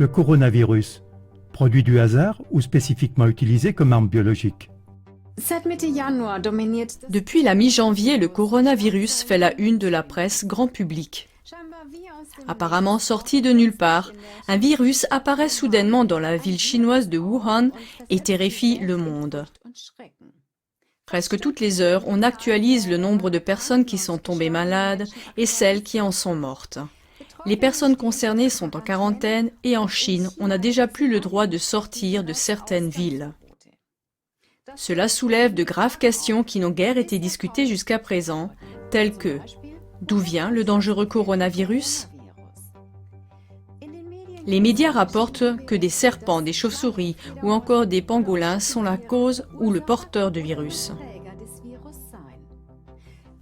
Le coronavirus, produit du hasard ou spécifiquement utilisé comme arme biologique? Depuis la mi-janvier, le coronavirus fait la une de la presse grand public. Apparemment sorti de nulle part, un virus apparaît soudainement dans la ville chinoise de Wuhan et terrifie le monde. Presque toutes les heures, on actualise le nombre de personnes qui sont tombées malades et celles qui en sont mortes. Les personnes concernées sont en quarantaine et en Chine, on n'a déjà plus le droit de sortir de certaines villes. Cela soulève de graves questions qui n'ont guère été discutées jusqu'à présent, telles que d'où vient le dangereux coronavirus? Les médias rapportent que des serpents, des chauves-souris ou encore des pangolins sont la cause ou le porteur du virus.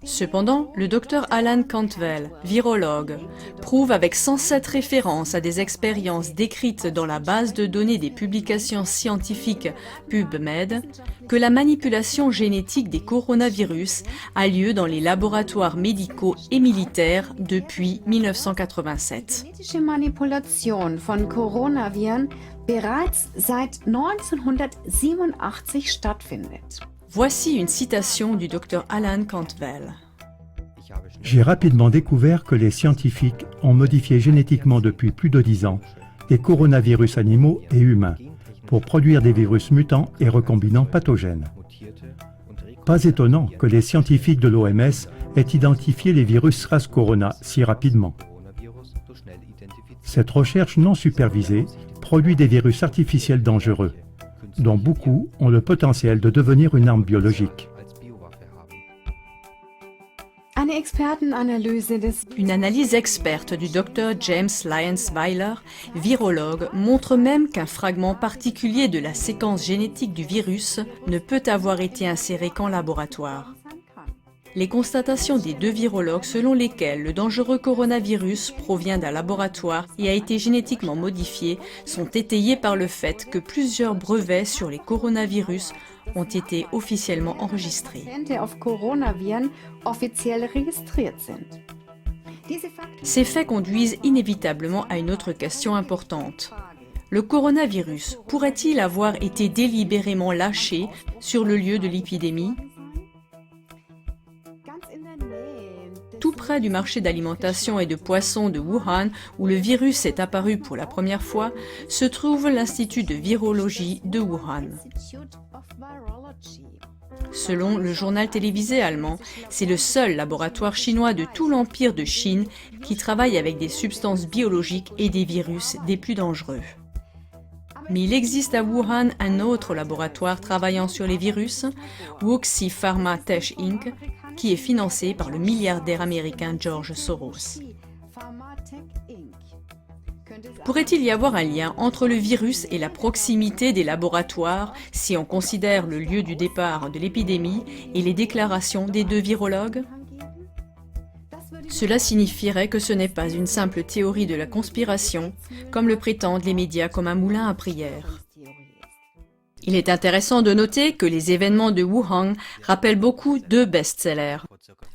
Cependant, le docteur Alan Cantwell, virologue, prouve avec 107 références à des expériences décrites dans la base de données des publications scientifiques PubMed que la manipulation génétique des coronavirus a lieu dans les laboratoires médicaux et militaires depuis 1987. Genetische Manipulation von Coronaviren bereits seit 1987 stattfindet. Voici une citation du docteur Alan Cantwell. J'ai rapidement découvert que les scientifiques ont modifié génétiquement depuis plus de 10 ans des coronavirus animaux et humains pour produire des virus mutants et recombinants pathogènes. Pas étonnant que les scientifiques de l'OMS aient identifié les virus SARS-Corona si rapidement. Cette recherche non supervisée produit des virus artificiels dangereux, dont beaucoup ont le potentiel de devenir une arme biologique. Une analyse experte du Dr James Lyons-Weiler, virologue, montre même qu'un fragment particulier de la séquence génétique du virus ne peut avoir été inséré qu'en laboratoire. Les constatations des deux virologues selon lesquelles le dangereux coronavirus provient d'un laboratoire et a été génétiquement modifié sont étayées par le fait que plusieurs brevets sur les coronavirus ont été officiellement enregistrés. Ces faits conduisent inévitablement à une autre question importante. Le coronavirus pourrait-il avoir été délibérément lâché sur le lieu de l'épidémie ? Tout près du marché d'alimentation et de poissons de Wuhan, où le virus est apparu pour la première fois, se trouve l'Institut de virologie de Wuhan. Selon le journal télévisé allemand, c'est le seul laboratoire chinois de tout l'empire de Chine qui travaille avec des substances biologiques et des virus des plus dangereux. Mais il existe à Wuhan un autre laboratoire travaillant sur les virus, Wuxi Pharma Tech Inc., qui est financé par le milliardaire américain George Soros. Pourrait-il y avoir un lien entre le virus et la proximité des laboratoires si on considère le lieu du départ de l'épidémie et les déclarations des deux virologues ? Cela signifierait que ce n'est pas une simple théorie de la conspiration, comme le prétendent les médias comme un moulin à prière. Il est intéressant de noter que les événements de Wuhan rappellent beaucoup deux best-sellers.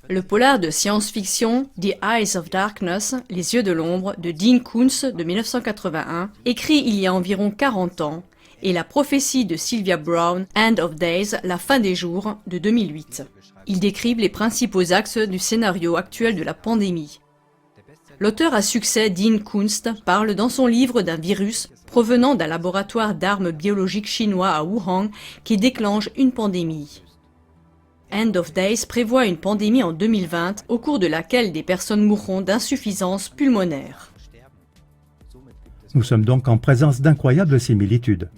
Le polar de science-fiction The Eyes of Darkness, Les yeux de l'ombre, de Dean Koontz de 1981, écrit il y a environ 40 ans, et la prophétie de Sylvia Browne, End of Days, La fin des jours, de 2008. Ils décrivent les principaux axes du scénario actuel de la pandémie. L'auteur à succès Dean Koontz parle dans son livre d'un virus provenant d'un laboratoire d'armes biologiques chinois à Wuhan qui déclenche une pandémie. End of Days prévoit une pandémie en 2020 au cours de laquelle des personnes mourront d'insuffisance pulmonaire. Nous sommes donc en présence d'incroyables similitudes.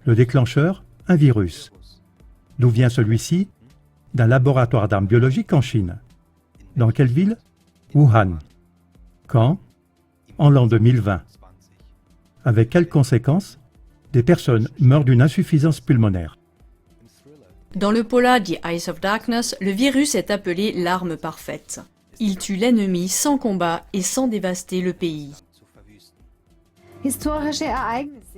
Le déclencheur, un virus. D'où vient celui-ci? D'un laboratoire d'armes biologiques en Chine. Dans quelle ville? Wuhan. Quand? En l'an 2020. Avec quelles conséquences? Des personnes meurent d'une insuffisance pulmonaire. Dans le polar The Eyes of Darkness, le virus est appelé l'arme parfaite. Il tue l'ennemi sans combat et sans dévaster le pays.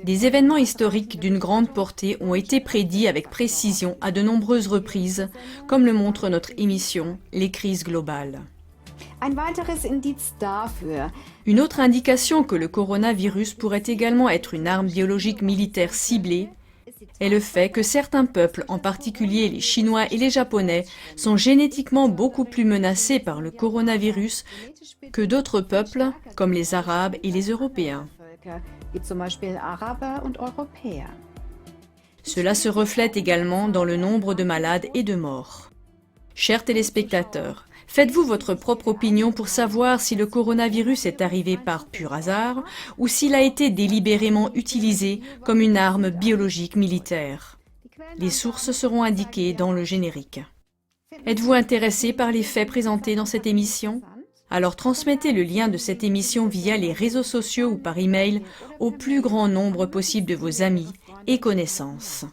Des événements historiques d'une grande portée ont été prédits avec précision à de nombreuses reprises, comme le montre notre émission « Les crises globales ». Ein weiteres Indiz dafür, Une autre indication que le coronavirus pourrait également être une arme biologique militaire ciblée est le fait que certains peuples, en particulier les Chinois et les Japonais, sont génétiquement beaucoup plus menacés par le coronavirus que d'autres peuples, comme les Arabes et les Européens. Völker, wie zum Beispiel Araber und Europäer. Cela se reflète également dans le nombre de malades et de morts. Chers téléspectateurs, faites-vous votre propre opinion pour savoir si le coronavirus est arrivé par pur hasard ou s'il a été délibérément utilisé comme une arme biologique militaire. Les sources seront indiquées dans le générique. Êtes-vous intéressé par les faits présentés dans cette émission ? Alors transmettez le lien de cette émission via les réseaux sociaux ou par email au plus grand nombre possible de vos amis et connaissances.